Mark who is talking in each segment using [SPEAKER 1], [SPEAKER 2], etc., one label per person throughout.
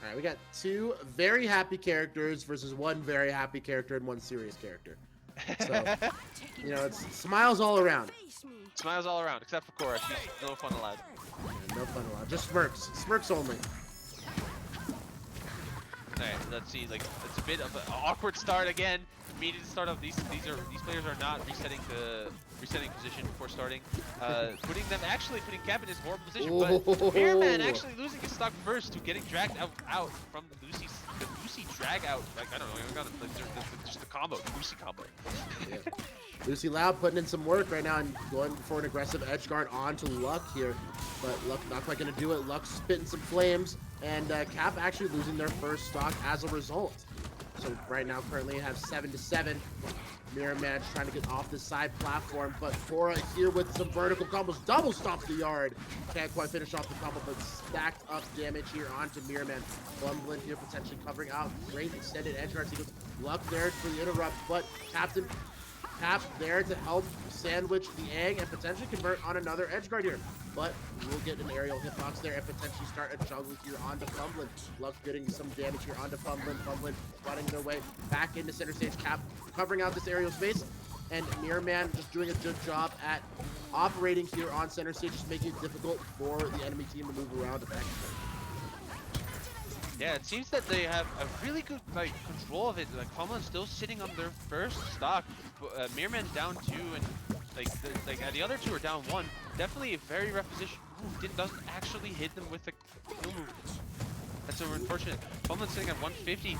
[SPEAKER 1] All right, we got two very happy characters versus one very happy character and one serious character. So, you know, it's smiles all around.
[SPEAKER 2] Smiles all around, except for Cora. She's no fun allowed.
[SPEAKER 1] Yeah, no fun allowed. Just smirks. Smirks only.
[SPEAKER 2] Alright, let's see. Like, it's a bit of an awkward start again. Immediate start of these players are not resetting position before starting. Putting Cap in his horrible position, but Mirrorman actually losing his stock first to getting dragged out from the Lucy drag out. Like, I don't know, just the combo, the Lucy combo.
[SPEAKER 1] Yeah. Lucy Loud putting in some work right now and going for an aggressive edge guard onto Luck here. But Luck not quite going to do it. Luck spitting some flames, and Cap actually losing their first stock as a result. So right now, currently have 7-7. Mirrorman trying to get off the side platform, but Cora here with some vertical combos. Double stomps the yard. Can't quite finish off the combo, but stacked up damage here onto Mirrorman. FumbLynn here potentially covering out. Great extended edge guard. Luck there for the interrupt, but Cap there to help sandwich the egg and potentially convert on another edge guard here. But we'll get an aerial hitbox there and potentially start a juggle here onto FumbLynn. Luck getting some damage here onto FumbLynn. FumbLynn running their way back into center stage. Cap covering out this aerial space. And Mirrorman just doing a good job at operating here on center stage, just making it difficult for the enemy team to move around effectively.
[SPEAKER 2] Yeah, it seems that they have a really good control of it. Like, FumbLynn still sitting on their first stock. Mirrorman down 2, and the other 2 are down 1. Definitely a very rough position. Ooh, doesn't actually hit them with the kill move. That's so unfortunate. FumbLynn sitting at 150.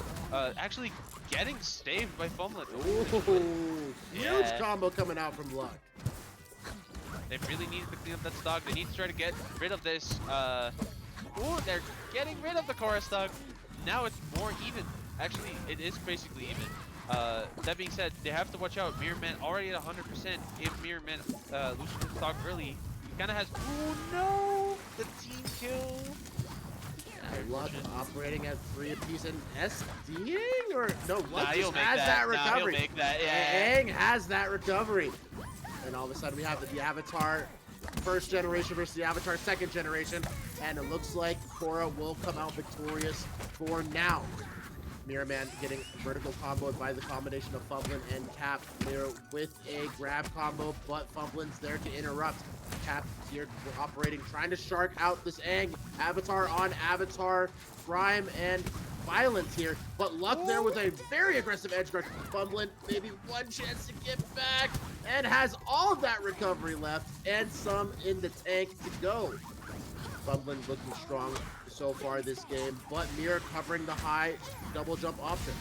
[SPEAKER 2] Actually getting saved by FumbLynn.
[SPEAKER 1] Ooh, huge combo coming out from Luck.
[SPEAKER 2] They really need to clean up that stock. They need to try to get rid of this. Ooh, they're getting rid of the Cora stock. Now it's more even. Actually, it is basically even. That being said, they have to watch out. Mirrorman already at 100%. If Mirrorman loses his stock early, he kind of has. Oh no! The team kill.
[SPEAKER 1] Luck operating at 3 apiece and SDing, or no? Luck just
[SPEAKER 2] has
[SPEAKER 1] that recovery.
[SPEAKER 2] Nah, he'll make that. Yeah.
[SPEAKER 1] Aang has that recovery, and all of a sudden we have the Avatar first generation versus the Avatar second generation, and it looks like Cora will come out victorious for now. Mirrorman getting vertical comboed by the combination of FumbLynn and Cap there with a grab combo, but FumbLynn's there to interrupt. Cap here operating, trying to shark out this Aang. Avatar on Avatar, Prime and Violence here, but Luck there with a very aggressive edge guard. FumbLynn maybe one chance to get back, and has all of that recovery left and some in the tank to go. FumbLynn looking strong so far this game, but Mirror covering the high double jump option.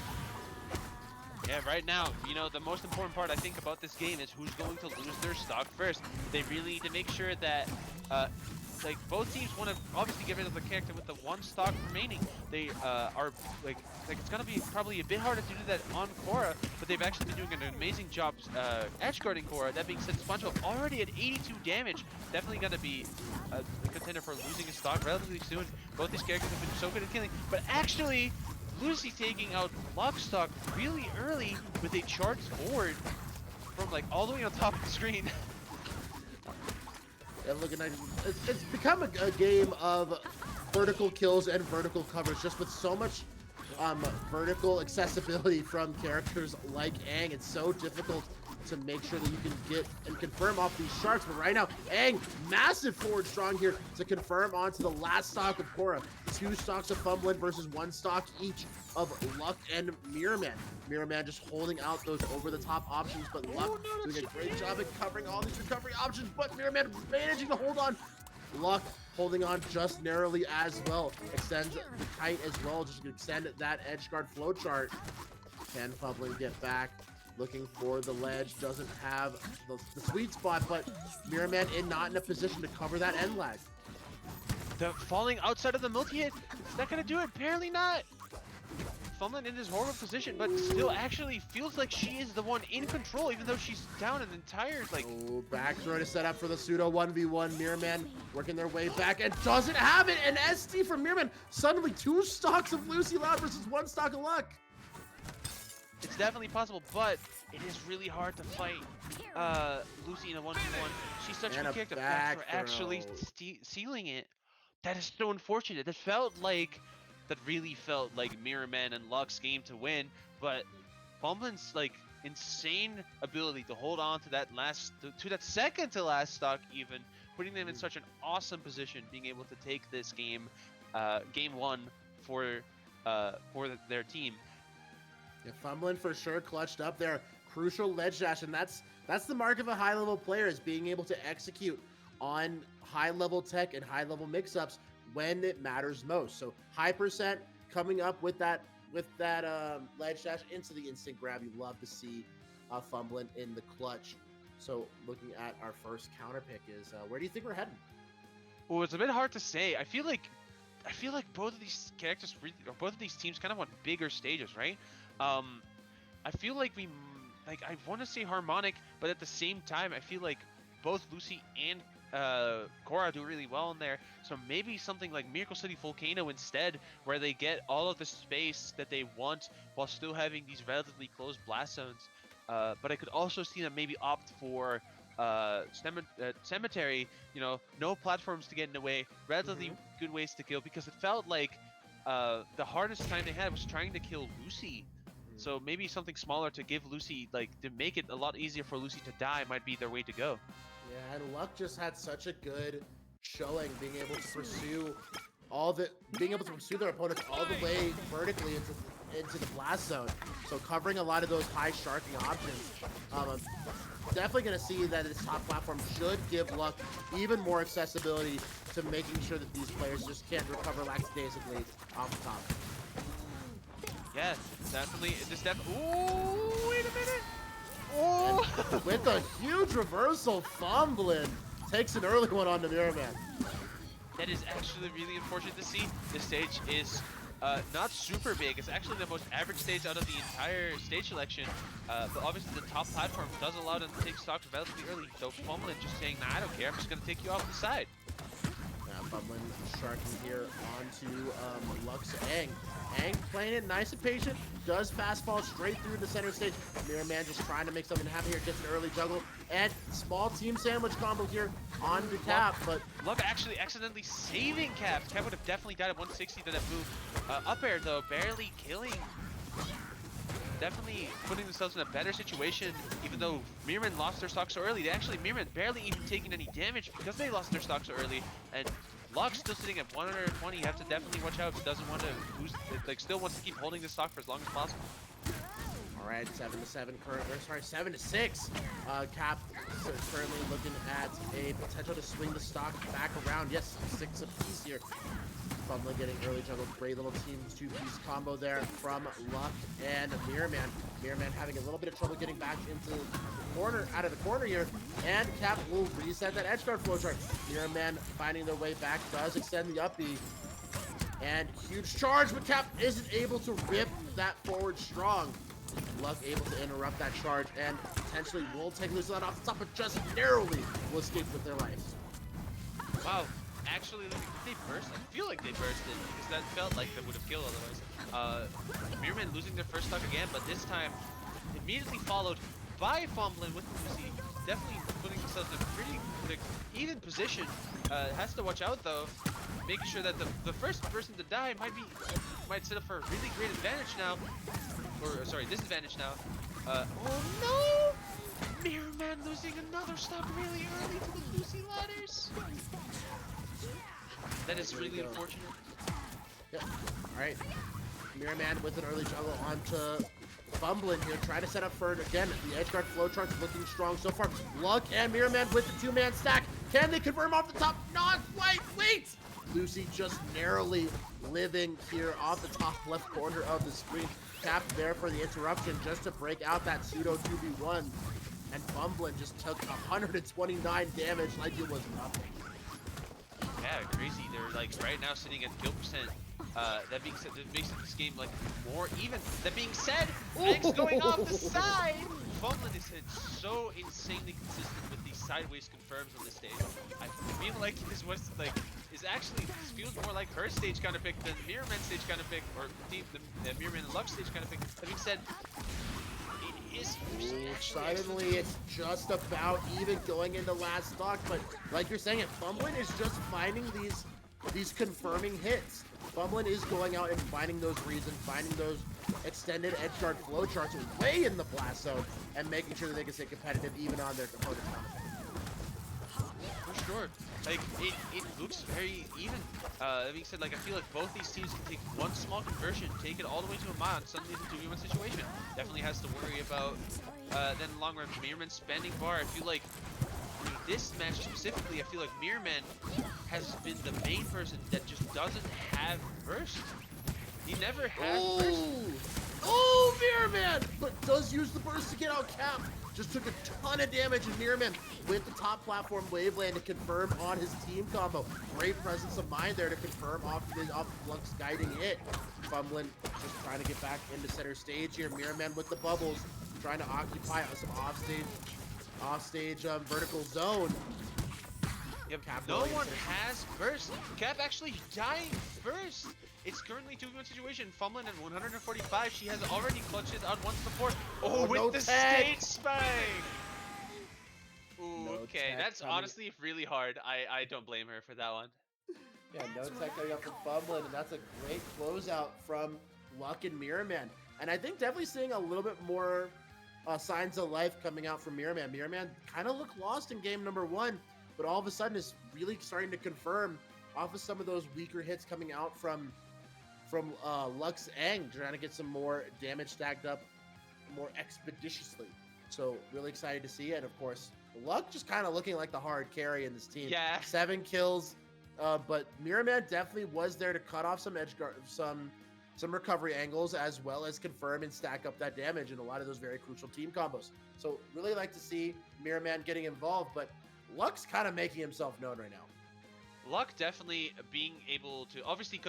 [SPEAKER 2] Yeah, right now, you know, the most important part I think about this game is who's going to lose their stock first. They really need to make sure that, like, both teams want to obviously get rid of the character with the 1 stock remaining. They are, like it's going to be probably a bit harder to do that on Cora, but they've actually been doing an amazing job edge guarding Cora. That being said, SpongeBob already at 82 damage, definitely going to be a contender for losing his stock relatively soon. Both these characters have been so good at killing, but actually, Lucy taking out Luck stock really early with a charged forward from like all the way on top of the screen.
[SPEAKER 1] Yeah, looking like it's become a game of vertical kills and vertical coverage, just with so much vertical accessibility from characters like Aang. It's so difficult to make sure that you can get and confirm off these sharks, but right now Aang massive forward strong here to confirm onto the last stock of Cora. 2 stocks of FumbLynn versus 1 stock each of Luck and Mirrorman. Mirrorman just holding out those over the top options, but Luck doing a great job at covering all these recovery options, but Mirrorman managing to hold on. Luck holding on just narrowly as well. Extends the kite as well, just to extend that edge guard flow chart. Can FumbLynn get back? Looking for the ledge, doesn't have the sweet spot, but Mirrorman not in a position to cover that end lag.
[SPEAKER 2] The falling outside of the multi-hit, is that going to do it? Apparently not. FumbLynn in this horrible position, but still actually feels like she is the one in control, even though she's down an entire, like...
[SPEAKER 1] Oh, back throw to set up for the pseudo 1v1. Mirrorman working their way back and doesn't have it, and SD from Mirrorman. Suddenly 2 stocks of Lucy Loud versus 1 stock of Luck.
[SPEAKER 2] It's definitely possible, but it is really hard to fight Lucy in a 1v1. She's such a good character. Thanks for actually sealing it. That is so unfortunate. It felt like that really felt like Mirrorman and Luck's game to win, but FumbLynn's like insane ability to hold on to that that second to last stock, even putting them in such an awesome position, being able to take this game, game one for their team.
[SPEAKER 1] Yeah, FumbLynn for sure clutched up there. Crucial ledge dash, and that's the mark of a high-level player, is being able to execute on high-level tech and high-level mix-ups when it matters most. So high percent coming up with that ledge dash into the instant grab. You love to see FumbLynn in the clutch. So looking at our first counter pick is where do you think we're heading?
[SPEAKER 2] Well, it's a bit hard to say. I feel like both of these characters, or both of these teams, kind of want bigger stages, right? I feel like I want to say Harmonic, but at the same time, I feel like both Lucy and Cora do really well in there. So maybe something like Miracle City Volcano instead, where they get all of the space that they want while still having these relatively close blast zones. But I could also see them maybe opt for Cemetery, no platforms to get in the way, relatively good ways to kill, because it felt like the hardest time they had was trying to kill Lucy. So maybe something smaller to give Lucy, to make it a lot easier for Lucy to die, might be their way to go.
[SPEAKER 1] Yeah, and Luck just had such a good showing, being able to pursue their opponents all the way vertically into the blast zone. So covering a lot of those high sharking options. I'm definitely going to see that this top platform should give Luck even more accessibility to making sure that these players just can't recover lackadaisically off the top.
[SPEAKER 2] Yeah, definitely. Ooh, wait a minute. Oh!
[SPEAKER 1] With a huge reversal, FumbLynn takes an early one on the Mirrorman.
[SPEAKER 2] That is actually really unfortunate to see. This stage is not super big. It's actually the most average stage out of the entire stage selection. But obviously the top platform does allow them to take stocks relatively early. So FumbLynn just saying, nah, I don't care. I'm just going to take you off the side. FumbLynn
[SPEAKER 1] sharking here onto Lux Aang. Aang playing it nice and patient, does fast fall straight through the center stage. Mirrorman just trying to make something happen here, gets an early juggle, and small team sandwich combo here on the Cap, but
[SPEAKER 2] Luck actually accidentally saving Cap. Cap would have definitely died at 160 to that move. Up air though, barely killing. Definitely putting themselves in a better situation, even though Mirrorman lost their stock so early. Mirrorman barely even taking any damage because they lost their stock so early, and Luck's still sitting at 120. You have to definitely watch out if he doesn't want to lose, still wants to keep holding this stock for as long as possible.
[SPEAKER 1] All right, 7-7 current, 7-6. Cap currently looking at a potential to swing the stock back around. Yes, 6 apiece here. FumbLynn getting early juggle. Great little team two-piece combo there from Luck and Mirrorman. Mirrorman having a little bit of trouble getting back into the corner, out of the corner here, and Cap will reset that edge guard flowchart. Mirrorman finding their way back, does extend the up B, and huge charge, but Cap isn't able to rip that forward strong. Luck able to interrupt that charge and potentially will take Lucy off the top, but just narrowly will escape with their life.
[SPEAKER 2] Wow. Actually, they burst. I feel like they bursted because that felt like they would have killed otherwise. Mirrorman losing their first stock again, but this time immediately followed by FumbLynn with Lucy. Definitely putting themselves in a pretty even position. Has to watch out though, making sure that the first person to die might set up for a really great advantage now, or sorry, disadvantage now. Oh no! Mirrorman losing another stock really early to the Lucy ladders. That is really unfortunate.
[SPEAKER 1] Yep. Alright. Mirrorman with an early juggle onto FumbLynn here. Try to set up for it again. The edge guard flowchart's looking strong so far. Luck and Mirrorman with the two-man stack. Can they confirm off the top? Not quite. Wait! Lucy just narrowly living here off the top left corner of the screen. Cap there for the interruption just to break out that pseudo 2v1. And FumbLynn just took 129 damage like it was nothing.
[SPEAKER 2] Yeah, crazy. They're right now sitting at kill percent. That being said, that makes this game more even. That being said, Aang's going off the side. FumbLynn is so insanely consistent with these sideways confirms on this stage. I feel like this feels more like her stage kind of pick than Mirrorman's stage kind of pick, or the Mirrorman and Luck stage kind of pick. That being said,
[SPEAKER 1] suddenly it's just about even going into last stock, but like you're saying, FumbLynn is just finding these confirming hits. FumbLynn is going out and finding those reasons, finding those extended edge guard flow charts way in the blast zone, and making sure that they can stay competitive even on their opponent's counter.
[SPEAKER 2] For sure. Like, it looks very even. That being said, like, I feel like both these teams can take one small conversion, take it all the way to a mile, and suddenly it's a 2v1 situation. Definitely has to worry about, then in the long run, Mirrorman spending bar. I feel like, in this match specifically, I feel like Mirrorman has been the main person that just doesn't have burst. He never has burst.
[SPEAKER 1] Oh, Mirrorman! But does use the burst to get out Cap. Just took a ton of damage, and Mirrorman with the top platform Waveland to confirm on his team combo. Great presence of mind there to confirm off Luck's guiding hit. FumbLynn just trying to get back into center stage here. Mirrorman with the bubbles, trying to occupy some offstage vertical zone.
[SPEAKER 2] Yep, no one has burst. Cap actually dying first. It's currently 2v1 situation. FumbLynn at 145. She has already clutched it out once before. Oh, with
[SPEAKER 1] no
[SPEAKER 2] the
[SPEAKER 1] tag.
[SPEAKER 2] stage spike. Ooh,
[SPEAKER 1] No
[SPEAKER 2] okay,
[SPEAKER 1] tag
[SPEAKER 2] that's
[SPEAKER 1] coming.
[SPEAKER 2] honestly really hard. I don't blame her for that one.
[SPEAKER 1] Yeah, no tech coming up from FumbLynn, and that's a great closeout from Luck and Mirrorman. And I think definitely seeing a little bit more signs of life coming out from Mirrorman. Mirrorman kind of looked lost in game number 1, but all of a sudden is really starting to confirm off of some of those weaker hits coming out from LuckMVS, trying to get some more damage stacked up more expeditiously. So really excited to see it. Of course, Luck just kind of looking like the hard carry in this team.
[SPEAKER 2] Yeah.
[SPEAKER 1] 7 kills, but Mirrorman definitely was there to cut off some edge guard, some recovery angles, as well as confirm and stack up that damage in a lot of those very crucial team combos. So really like to see Mirrorman getting involved, but Luck's kind of making himself known right now.
[SPEAKER 2] Luck definitely being able to, obviously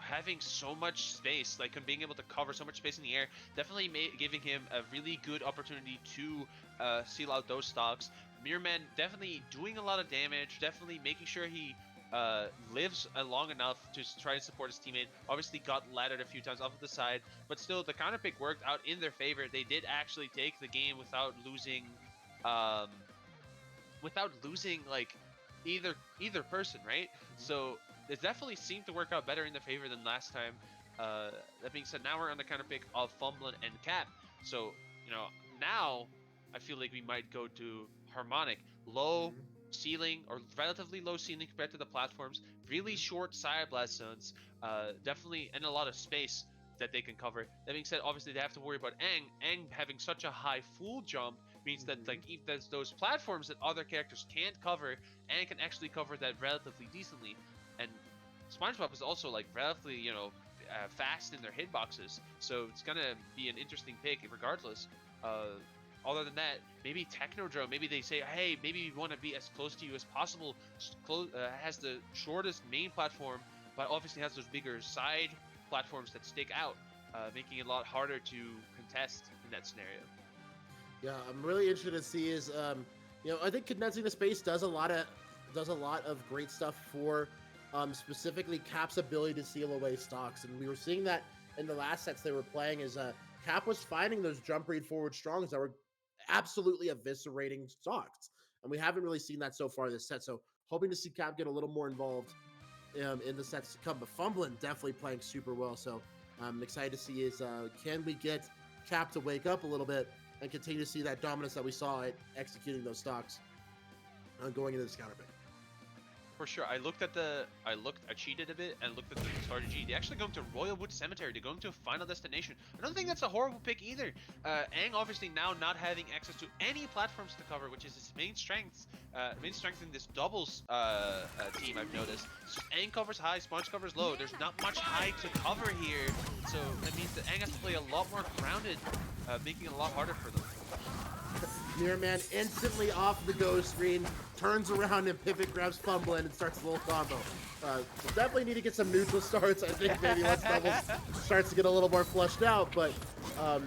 [SPEAKER 2] having so much space, like being able to cover so much space in the air, definitely giving him a really good opportunity to seal out those stocks. Mirrorman definitely doing a lot of damage, definitely making sure he lives long enough to try to support his teammate. Obviously got laddered a few times off of the side, but still the counter pick worked out in their favor. They did actually take the game without losing like either person, right? So it definitely seemed to work out better in their favor than last time. That being said, now we're on the counter pick of FumbLynn and Cap. So, you know, now I feel like we might go to Harmonic. Low ceiling, or relatively low ceiling compared to the platforms. Really short side blast zones. Definitely, and a lot of space that they can cover. That being said, obviously they have to worry about Aang having such a high full jump means that, like, if there's those platforms that other characters can't cover, Aang can actually cover that relatively decently. And SpongeBob is also, like, relatively, you know, fast in their hitboxes, so it's gonna be an interesting pick regardless. Other than that, maybe Technodrome, maybe they say, hey, maybe we want to be as close to you as possible. Has the shortest main platform, but obviously has those bigger side platforms that stick out, making it a lot harder to contest in that scenario.
[SPEAKER 1] Yeah, I'm really interested to see is, you know, I think condensing the space does a lot of great stuff for specifically Cap's ability to seal away stocks, and we were seeing that in the last sets they were playing. Is Cap was finding those jump read forward strongs that were absolutely eviscerating stocks, and we haven't really seen that so far this set. So hoping to see Cap get a little more involved in the sets to come. But FumbLynn definitely playing super well, so I'm excited to see is can we get Cap to wake up a little bit and continue to see that dominance that we saw at executing those stocks going into this counter pick.
[SPEAKER 2] For sure. I cheated a bit and looked at the strategy. They're actually going to Royalwood Cemetery. They're going to a Final Destination. I don't think that's a horrible pick either. Aang obviously now not having access to any platforms to cover, which is his main strength in this doubles team, I've noticed. So Aang covers high, Sponge covers low. There's not much high to cover here. So that means that Aang has to play a lot more grounded, making it a lot harder for them.
[SPEAKER 1] Mirrorman instantly off the go screen, turns around and pivot grabs FumbLynn and starts a little combo. Definitely need to get some neutral starts. I think maybe once doubles starts to get a little more flushed out. But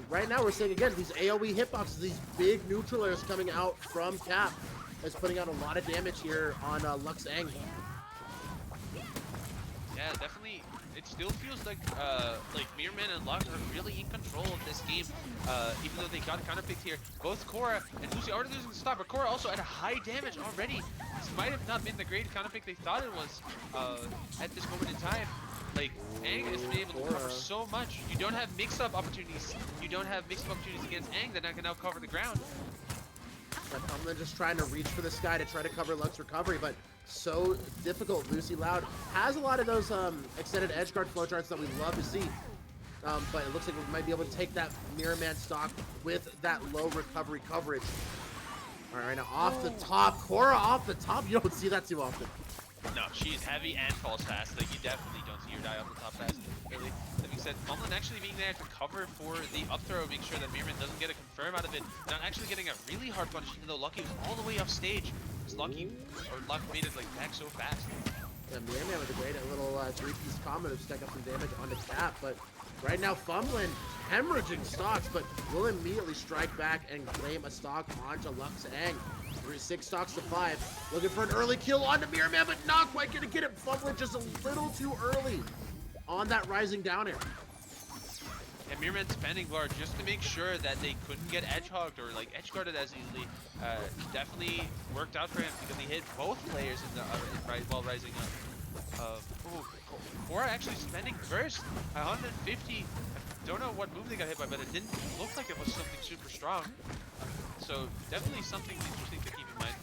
[SPEAKER 1] right now we're seeing, again, these AoE hitboxes, these big neutralers coming out from Cap is putting out a lot of damage here on LuckMVS.
[SPEAKER 2] Yeah, definitely. It still feels like Mirrorman and Luck are really in control of this game, even though they got kind of picked here. Both Korra and Lucy are losing the stock, but Korra also at a high damage already. This might have not been the great kind of pick they thought it was at this moment in time. Like, Aang has been able to cover so much. You don't have mix-up opportunities. You don't have mix-up opportunities against Aang that can now cover the ground.
[SPEAKER 1] FumbLynn just trying to reach for this guy to try to cover Luck's recovery, but so difficult. Lucy Loud has a lot of those extended edge guard flowcharts that we love to see. But it looks like we might be able to take that Mirrorman stock with that low recovery coverage. All right, now off the top, Korra off the top. You don't see that too often.
[SPEAKER 2] No, she's heavy and falls fast. Like, you definitely don't see her die off the top fast. Really. That being said, FumbLynn actually being there to cover for the up throw, make sure that Mirrorman doesn't get a confirm out of it. Not actually getting a really hard punish, even though Lucky was all the way off stage. Because Luck made it like back so fast.
[SPEAKER 1] Yeah, Mirrorman with a great little three-piece combo to stack up some damage on the Cap, but right now FumbLynn hemorrhaging stocks, but will immediately strike back and claim a stock onto Lux Aang. 6 stocks to 5. Looking for an early kill onto Mirrorman, but not quite gonna get it. FumbLynn just a little too early on that rising down air.
[SPEAKER 2] And Mirrorman spending bar just to make sure that they couldn't get edge hogged or like edge guarded as easily. Definitely worked out for him because he hit both players in the while rising up. Korra actually spending burst 150. I don't know what move they got hit by, but it didn't look like it was something super strong. So definitely something interesting to keep in mind.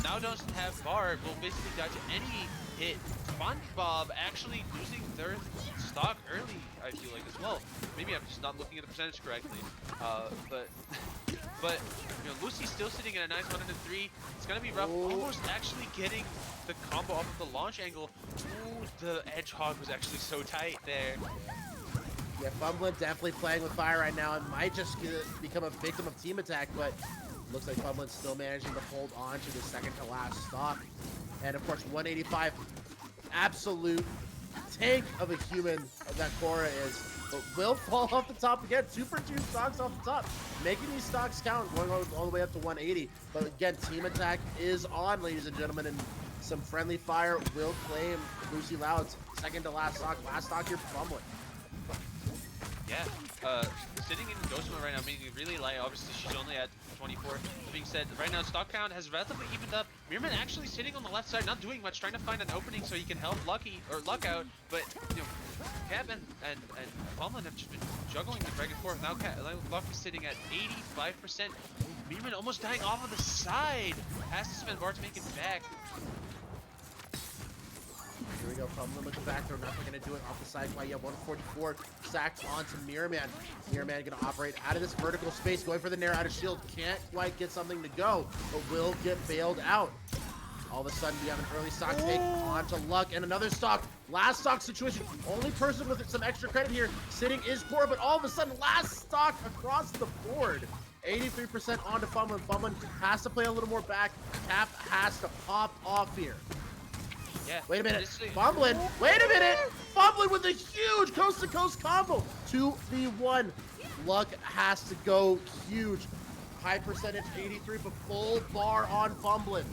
[SPEAKER 2] Now doesn't have bar, will basically dodge any hit. SpongeBob actually losing their stock early, I feel like, as well. Maybe I'm just not looking at the percentage correctly. But you know, Lucy's still sitting at a nice 103. It's gonna be rough. Almost actually getting the combo off of the launch angle. Ooh, the edge hog was actually so tight there.
[SPEAKER 1] Yeah, FumbLynn definitely playing with fire right now and might just become a victim of team attack, but looks like FumbLynn still managing to hold on to the second to last stock. And of course, 185, absolute tank of a human that Korra is, but will fall off the top again. 2 for 2 stocks off the top, making these stocks count, going all the way up to 180. But again, team attack is on, ladies and gentlemen, and some friendly fire will claim Lucy Loud's second to last stock. Last stock here for FumbLynn.
[SPEAKER 2] Yeah, sitting in ghost mode right now, meaning really light. Obviously, she's only at 24. That being said, right now stock count has relatively evened up. Mirrorman actually sitting on the left side, not doing much, trying to find an opening so he can help Luck out. But you know, Cap and FumbLynn have just been juggling the back and forth. Now Luck is sitting at 85%. Mirrorman almost dying off of the side. Has to spend bar to make it back.
[SPEAKER 1] Here we go, FumbLynn with the back throw, not going to do it off the side quite yet. 144 sacked onto Mirrorman. Mirrorman going to operate out of this vertical space, going for the nair out of shield. Can't quite get something to go, but will get bailed out. All of a sudden, we have an early stock take onto Luck and another stock. Last stock situation. Only person with some extra credit here sitting is Korra, but all of a sudden, last stock across the board. 83% onto FumbLynn. FumbLynn has to play a little more back. Cap has to pop off here.
[SPEAKER 2] Yeah.
[SPEAKER 1] Wait a minute, FumbLynn, wait a minute! FumbLynn with a huge coast-to-coast combo! 2v1. Luck has to go huge. High percentage, 83, but full bar on FumbLynn.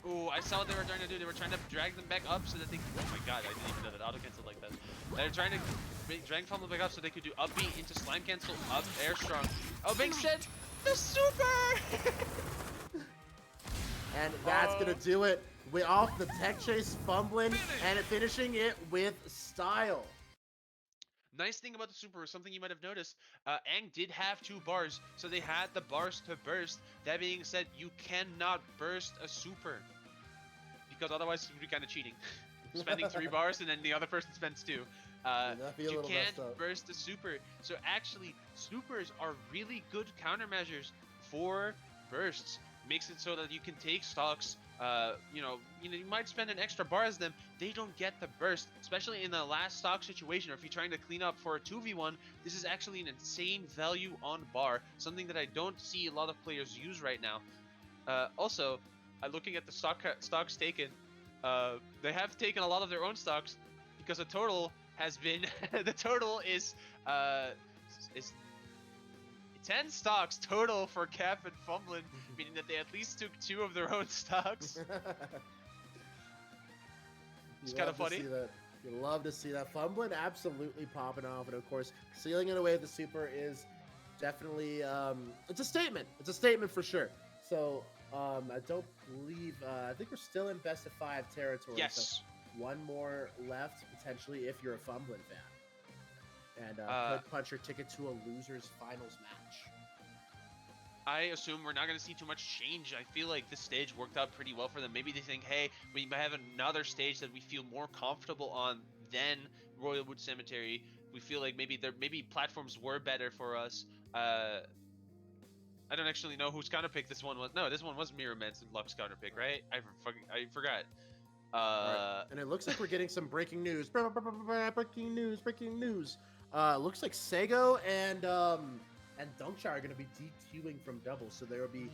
[SPEAKER 2] Ooh, I saw what they were trying to do. They were trying to drag them back up so that they could... Oh my god, I didn't even know that auto-cancel like that. They're trying to drag FumbLynn back up so they could do up B into slime cancel, up air strong. Oh, being said, the super!
[SPEAKER 1] And that's gonna do it. We off the tech chase, FumbLynn, and finishing it with style.
[SPEAKER 2] Nice thing about the super, something you might have noticed, Aang did have 2 bars, so they had the bars to burst. That being said, you cannot burst a super, because otherwise it would be kind of cheating. Spending 3 bars and then the other person spends 2. You can't burst a super. So actually, supers are really good countermeasures for bursts. Makes it so that you can take stocks. You know, you might spend an extra bar as them. They don't get the burst, especially in the last stock situation, or if you're trying to clean up for a 2v1. This is actually an insane value on bar, something that I don't see a lot of players use right now. Also, looking at the stocks taken, they have taken a lot of their own stocks because the total has been the total is 10 stocks total for Cap and FumbLynn, meaning that they at least took 2 of their own stocks. It's kind of funny.
[SPEAKER 1] You love to see that. FumbLynn absolutely popping off, and of course, sealing it away with the super is definitely it's a statement. It's a statement for sure. So I don't believe I think we're still in best of 5 territory.
[SPEAKER 2] Yes.
[SPEAKER 1] So one more left, potentially, if you're a FumbLynn fan. And could punch your ticket to a loser's finals match.
[SPEAKER 2] I assume we're not going to see too much change. I feel like this stage worked out pretty well for them. Maybe they think, hey, we might have another stage that we feel more comfortable on than Royalwood Cemetery. We feel like maybe platforms were better for us. I don't actually know whose counterpick this one was. No, this one was Mirrorman's and Luck's counterpick, right? I forgot.
[SPEAKER 1] Right. And it looks like we're getting some breaking news. Breaking news! Breaking news! Looks like Sego and Dunkshire are going to be DQing from doubles, so there will be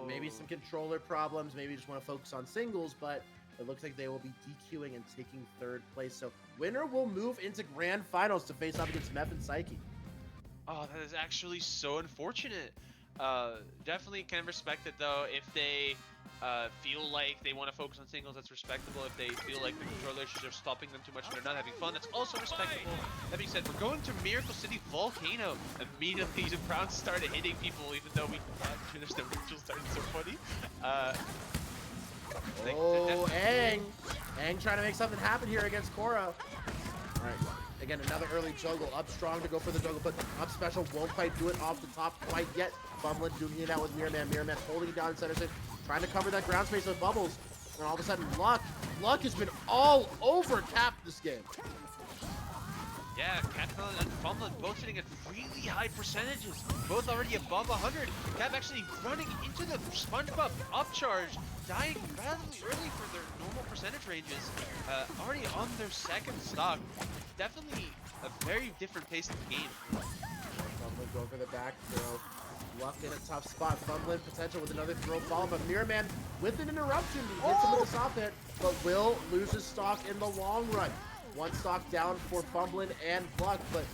[SPEAKER 1] maybe some controller problems. Maybe just want to focus on singles, but it looks like they will be DQing and taking third place. So winner will move into grand finals to face off against Meth and Psyche.
[SPEAKER 2] Oh, that is actually so unfortunate. Definitely can respect it though. If they feel like they want to focus on singles, that's respectable. If they feel like the controller issues are stopping them too much and they're not having fun, that's also respectable. That being said, we're going to Miracle City Volcano. Immediately, the Browns started hitting people, even though we finished the neutral started so funny.
[SPEAKER 1] Aang trying to make something happen here against Korra. All right. Again, another early juggle. Up strong to go for the juggle, but up special won't quite do it off the top quite yet. FumbLynn doing it out with Mirrorman. Mirrorman holding it down in center stage, trying to cover that ground space with bubbles. And all of a sudden, Luck has been all over Cap this game.
[SPEAKER 2] Yeah, Cap and FumbLynn both sitting at really high percentages, both already above 100. Cap actually running into the SpongeBob upcharge, dying relatively early for their normal percentage ranges, already on their second stock. Definitely a very different pace of the game.
[SPEAKER 1] FumbLynn going for the back throw. Luck in a tough spot. FumbLynn potential with another throw follow, but Mirrorman with an interruption. He hits him with a soft hit, but will lose his stock in the long run. One stock down for FumbLynn and Luck, but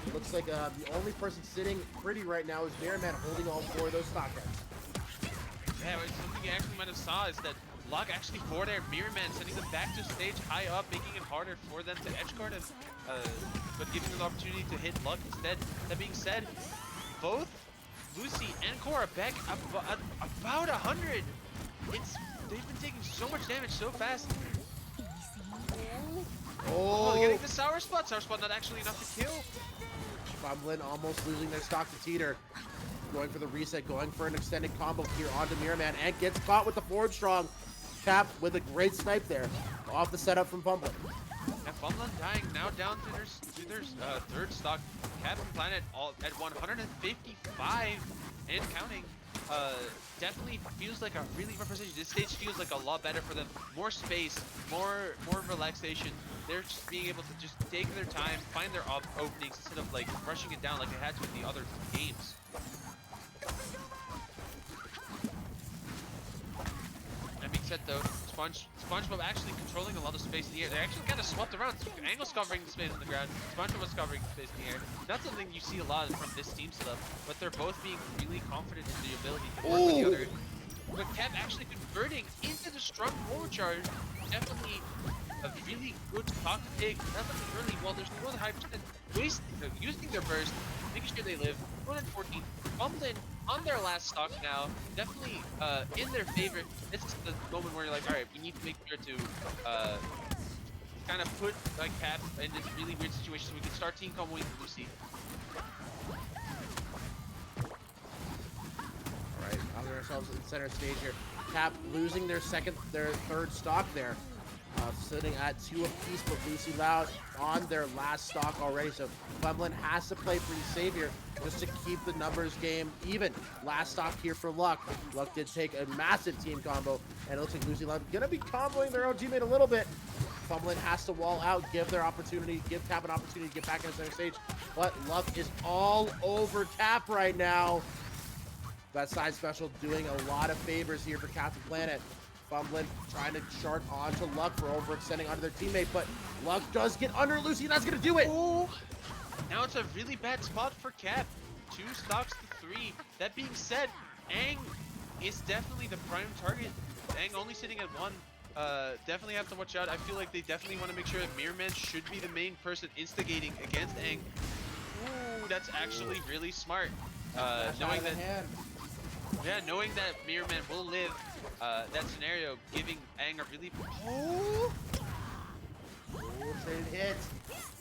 [SPEAKER 1] it looks like the only person sitting pretty right now is Mirrorman holding all four of those stock heads.
[SPEAKER 2] Yeah, something you actually might have saw is that Luck actually forward air Mirrorman, sending them back to stage high up, making it harder for them to edge guard, but giving them the opportunity to hit Luck instead. That being said, both Lucy and Korra back about 100. They've been taking so much damage so fast. Oh, getting the sour spot. Sour spot not actually enough to kill.
[SPEAKER 1] FumbLynn almost losing their stock to Teeter. Going for the reset, going for an extended combo here onto Mirrorman, and gets caught with the forward strong. Cap with a great snipe there. Off the setup from FumbLynn.
[SPEAKER 2] And FumbLynn dying now down to their third stock. Cap and Planet all at 155 and counting. Definitely feels like a really rough position. This stage feels like a lot better for them. More space, more relaxation. They're just being able to just take their time, find their openings instead of like rushing it down like they had to in the other games. That being said though, SpongeBob actually controlling a lot of space in the air. They actually kind of swapped around. Angle's covering the space on the ground. SpongeBob was covering the space in the air. Not something you see a lot from this team setup, but they're both being really confident in the ability to work with the other. But Cap actually converting into the strong forward charge. Definitely a really good stock to take. Definitely early while there's no other high percent using their burst, making sure they live. 114. FumbLynn on their last stock now. Definitely in their favor. This is the moment where you're like, all right, we need to make sure to kind of put like Cap in this really weird situation so we can start team comboing Lucy.
[SPEAKER 1] Alright, finding ourselves in center stage here. Cap losing their third stock there. Sitting at 2 apiece, but Lucy Loud on their last stock already. So FumbLynn has to play pretty safe here just to keep the numbers game even. Last stock here for Luck. Luck did take a massive team combo, and it looks like Lucy Loud gonna be comboing their own teammate a little bit. FumbLynn has to wall out, give Cap an opportunity to get back in the center stage. But Luck is all over Cap right now. That side special doing a lot of favors here for Captain Planet. FumbLynn trying to chart onto Luck for overextending onto their teammate, but Luck does get under Lucy, and that's gonna do it.
[SPEAKER 2] Ooh. Now it's a really bad spot for Cap. 2 stocks to 3. That being said, Aang is definitely the prime target. Aang only sitting at 1. Definitely have to watch out. I feel like they definitely want to make sure that Mirrorman should be the main person instigating against Aang. Ooh, that's actually really smart. Knowing that. Yeah, knowing that Mirrorman will live that scenario, giving Aang a really... Oh!
[SPEAKER 1] Oh, trade hit.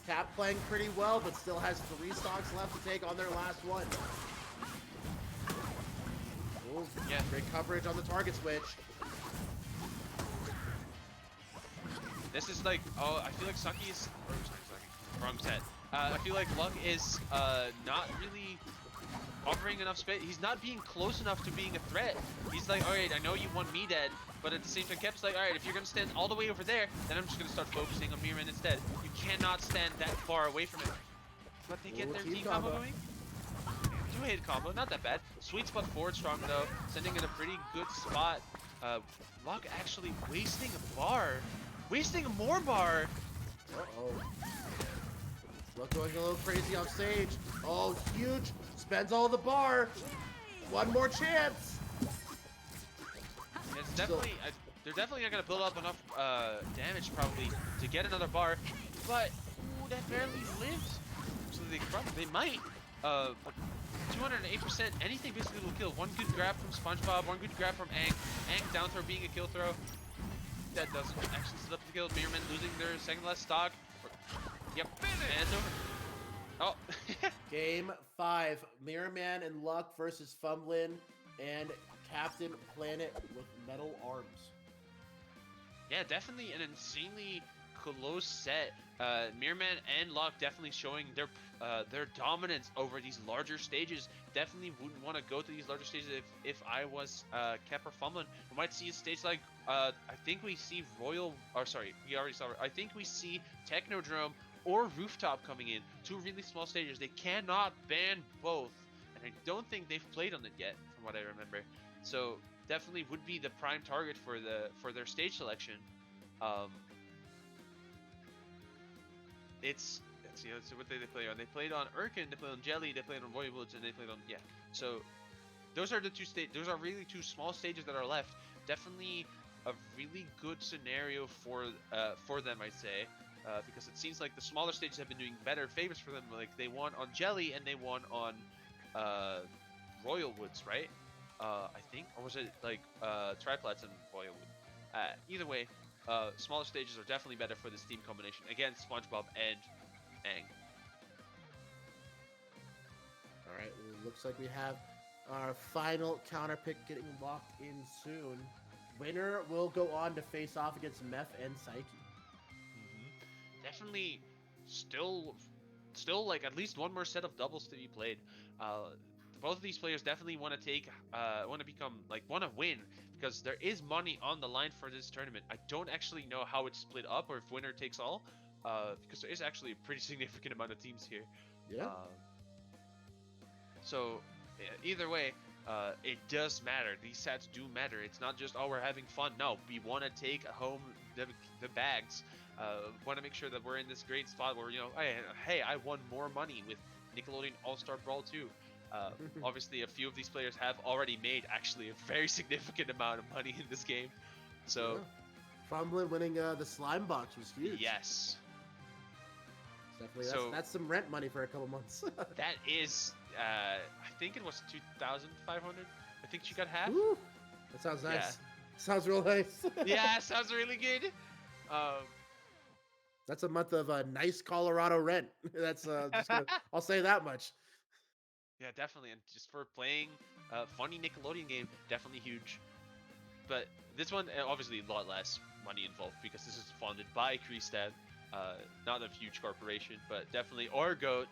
[SPEAKER 1] Cap playing pretty well, but still has 3 stocks left to take on their last one. Oh, yeah, great coverage on the target switch.
[SPEAKER 2] This is like, oh, I feel like Sucky's, or sorry, Sucky, wrong set. I feel like Luck is not really offering enough space. He's not being close enough to being a threat. He's like, all right, I know you want me dead, but at the same time, Kep's like, all right, if you're gonna stand all the way over there, then I'm just gonna start focusing on Mirrorman instead. You cannot stand that far away from it. But they get their team combo going. 2-hit combo, not that bad. Sweet spot forward strong though, sending in a pretty good spot. Luck actually wasting a bar. Wasting more bar.
[SPEAKER 1] Uh-oh. Luck going a little crazy off stage. Oh, huge. Spends all the bar. One more chance.
[SPEAKER 2] It's definitely, they're definitely not going to build up enough damage probably to get another bar. But, ooh, that barely lived. So they might. But 208%, anything basically will kill. One good grab from SpongeBob, one good grab from Aang. Aang down throw being a kill throw. That doesn't actually set up the kill. Mirrorman losing their second last stock. Yep, and it's over. Oh.
[SPEAKER 1] Game 5, Mirrorman and Luck versus FumbLynn and Captain Planet with metal arms.
[SPEAKER 2] Yeah, definitely an insanely close set. Mirrorman and Luck definitely showing their dominance over these larger stages. Definitely wouldn't want to go to these larger stages if I was Kep or FumbLynn. We might see a stage like I think we see we already saw. I think we see Technodrome or Rooftop coming in. 2 really small stages. They cannot ban both, and I don't think they've played on it yet, from what I remember. So definitely would be the prime target for their stage selection. Let's see what they play on. They played on Urkin, they played on Jelly, they played on Royal Woods, and they played on So those are the 2 stages. Those are really 2 small stages that are left. Definitely a really good scenario for them, I'd say, because it seems like the smaller stages have been doing better favors for them. Like they won on Jelly and they won on Royal Woods, right? I think, or was it like Triplats and Royal Wood? Either way. Smaller stages are definitely better for this team combination against SpongeBob and Aang.
[SPEAKER 1] All right, looks like we have our final counter pick getting locked in soon. Winner will go on to face off against Meph and Psyche.
[SPEAKER 2] Definitely still like at least one more set of doubles to be played. Both of these players definitely want to win, because there is money on the line for this tournament. I don't actually know how it's split up or if winner takes all, because there is actually a pretty significant amount of teams here.
[SPEAKER 1] Yeah.
[SPEAKER 2] So either way, it does matter. These sets do matter. It's not just, oh, we're having fun. No, we want to take home the bags. Want to make sure that we're in this great spot where, hey, I won more money with Nickelodeon All-Star Brawl 2. Obviously, a few of these players have already made actually a very significant amount of money in this game. So,
[SPEAKER 1] FumbLynn winning the slime box was huge.
[SPEAKER 2] Yes.
[SPEAKER 1] Definitely, that's some rent money for a couple months.
[SPEAKER 2] That is, I think it was 2,500. I think she got half.
[SPEAKER 1] Ooh, that sounds nice. Yeah. Sounds real nice.
[SPEAKER 2] Yeah, sounds really good.
[SPEAKER 1] That's a month of nice Colorado rent. That's I'll say that much.
[SPEAKER 2] Yeah, definitely, and just for playing a funny Nickelodeon game, definitely huge. But this one, obviously, a lot less money involved because this is funded by Kreestab, not a huge corporation, but definitely our GOAT.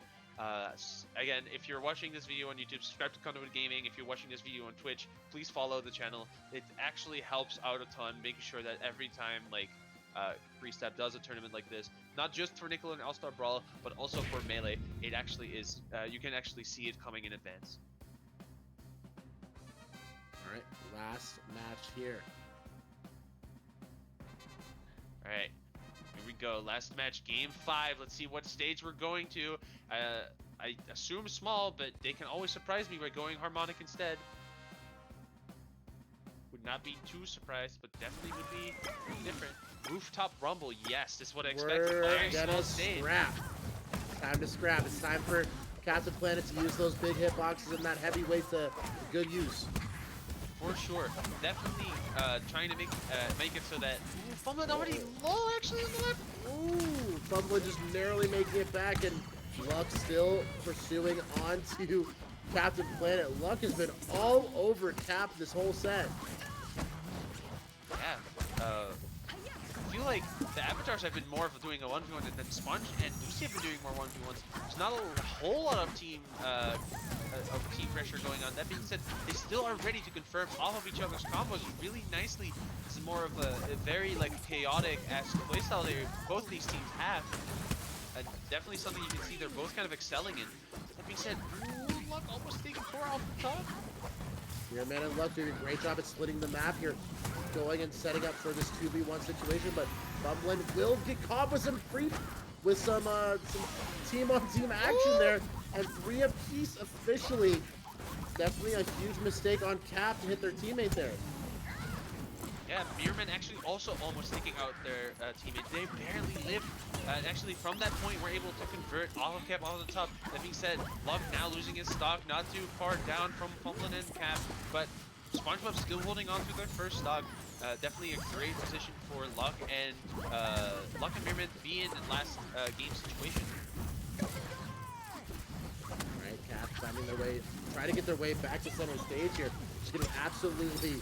[SPEAKER 2] Again, if you're watching this video on YouTube, subscribe to Conduit Gaming. If you're watching this video on Twitch, please follow the channel. It actually helps out a ton, making sure that every time Kreestab does a tournament like this, not just for Nickelodeon All-Star Brawl, but also for Melee, it actually is, you can actually see it coming in advance.
[SPEAKER 1] Alright, last match here.
[SPEAKER 2] Alright, here we go. Last match, game 5. Let's see what stage we're going to. I assume small, but they can always surprise me by going harmonic instead. Would not be too surprised, but definitely would be different. Rooftop Rumble, yes, this is what I expect.
[SPEAKER 1] We're gonna scrap. Time to scrap. It's time for Captain Planet to use those big hitboxes and that heavyweight to good use.
[SPEAKER 2] for sure. Definitely trying to make it so that FumbLynn already low actually in the left.
[SPEAKER 1] Ooh, FumbLynn just narrowly making it back, and Luck still pursuing onto Captain Planet. Luck has been all over Cap this whole set.
[SPEAKER 2] Yeah. I feel like the avatars have been more of doing a 1v1 than Sponge and Lucy have been doing more 1v1s. There's not a whole lot of team pressure going on. That being said, they still are ready to confirm off of each other's combos really nicely. This is more of a very like chaotic-esque playstyle that both these teams have. And definitely something you can see they're both kind of excelling in. That being said, ooh, Luck almost taking 4 off the top.
[SPEAKER 1] Mirrorman and Luck doing a great job at splitting the map here, going and setting up for this 2v1 situation, but FumbLynn will get caught with some creep, with some team-on-team action there, and 3 apiece officially. Definitely a huge mistake on Cap to hit their teammate there.
[SPEAKER 2] Yeah, mirrorman actually also almost taking out their teammate. They barely lived. And actually, from that point, we're able to convert off of Cap off the top. That being said, Luck now losing his stock, not too far down from FumbLynn and Cap, but SpongeBob still holding on to their first stock. Definitely a great position for Luck and mirrorman to be in last game situation.
[SPEAKER 1] Alright, Cap finding their way, trying to get their way back to center stage here. Just getting absolutely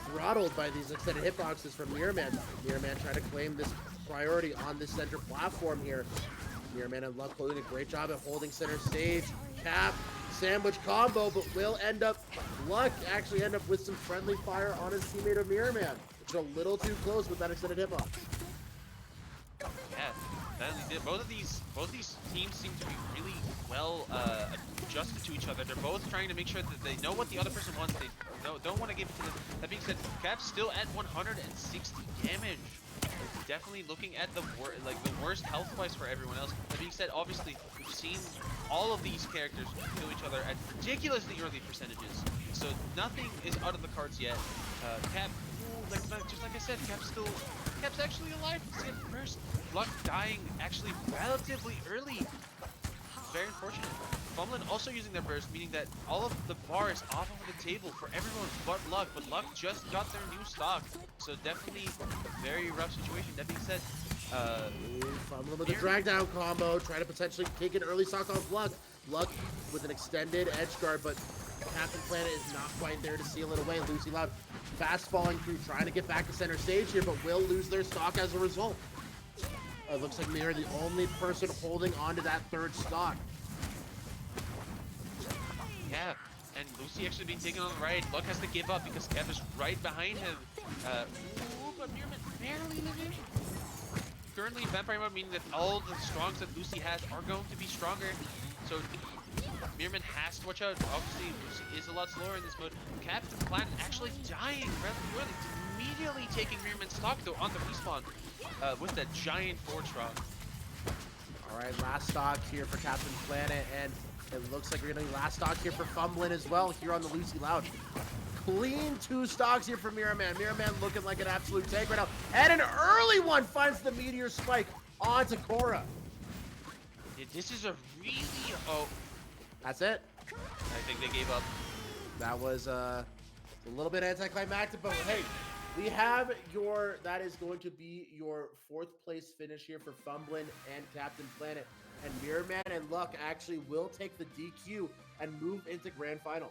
[SPEAKER 1] throttled by these extended hitboxes from Mirrorman. Mirrorman trying to claim this priority on this center platform here. Mirrorman and Luck holding a great job at holding center stage. Cap, sandwich combo, but will end up, Luck actually end up with some friendly fire on his teammate of Mirrorman, which is a little too close with that extended hitbox.
[SPEAKER 2] Yeah, both these teams seem to be really well adjusted to each other. They're both trying to make sure that they know what the other person wants. They don't want to give it to them. That being said, Cap's still at 160 damage. Definitely looking at the worst health-wise for everyone else. That being said, obviously we've seen all of these characters kill each other at ridiculously early percentages, so nothing is out of the cards yet. Cap, just like I said, Cap's actually alive. He's getting first. Luck dying actually relatively early. Very unfortunate. FumbLynn also using their burst, meaning that all of the bars off of the table for everyone but Luck. But Luck just got their new stock, so definitely a very rough situation. That being said,
[SPEAKER 1] FumbLynn with a drag down combo, trying to potentially take an early stock off Luck. Luck with an extended edge guard, but Captain Planet is not quite there to seal it away. Lucy Loud fast falling through, trying to get back to center stage here, but will lose their stock as a result. It looks like Mirror the only person holding on to that third stock.
[SPEAKER 2] Yeah, and Lucy actually being taken on the right. Luck has to give up because Cap is right behind him. Ooh, but Mirrorman barely living. Currently in Vampire mode, meaning that all the strongs that Lucy has are going to be stronger. So Mirrorman has to watch out. Obviously, Lucy is a lot slower in this mode. Captain Planet actually dying rather early, immediately taking Mirrorman's stock though on the respawn with that giant forward strong.
[SPEAKER 1] All right, last stock here for Captain Planet, and it looks like we're getting last stock here for FumbLynn as well here on the Lucy Loud. Clean 2 stocks here for Mirrorman. Mirrorman looking like an absolute tank right now. And an early one finds the meteor spike onto Korra.
[SPEAKER 2] Yeah, this is a really... Oh.
[SPEAKER 1] That's it.
[SPEAKER 2] I think they gave up.
[SPEAKER 1] That was a little bit anticlimactic, but hey, we have that is going to be your 4th place finish here for FumbLynn and Captain Planet. And Mirrorman and Luck actually will take the DQ and move into Grand Finals.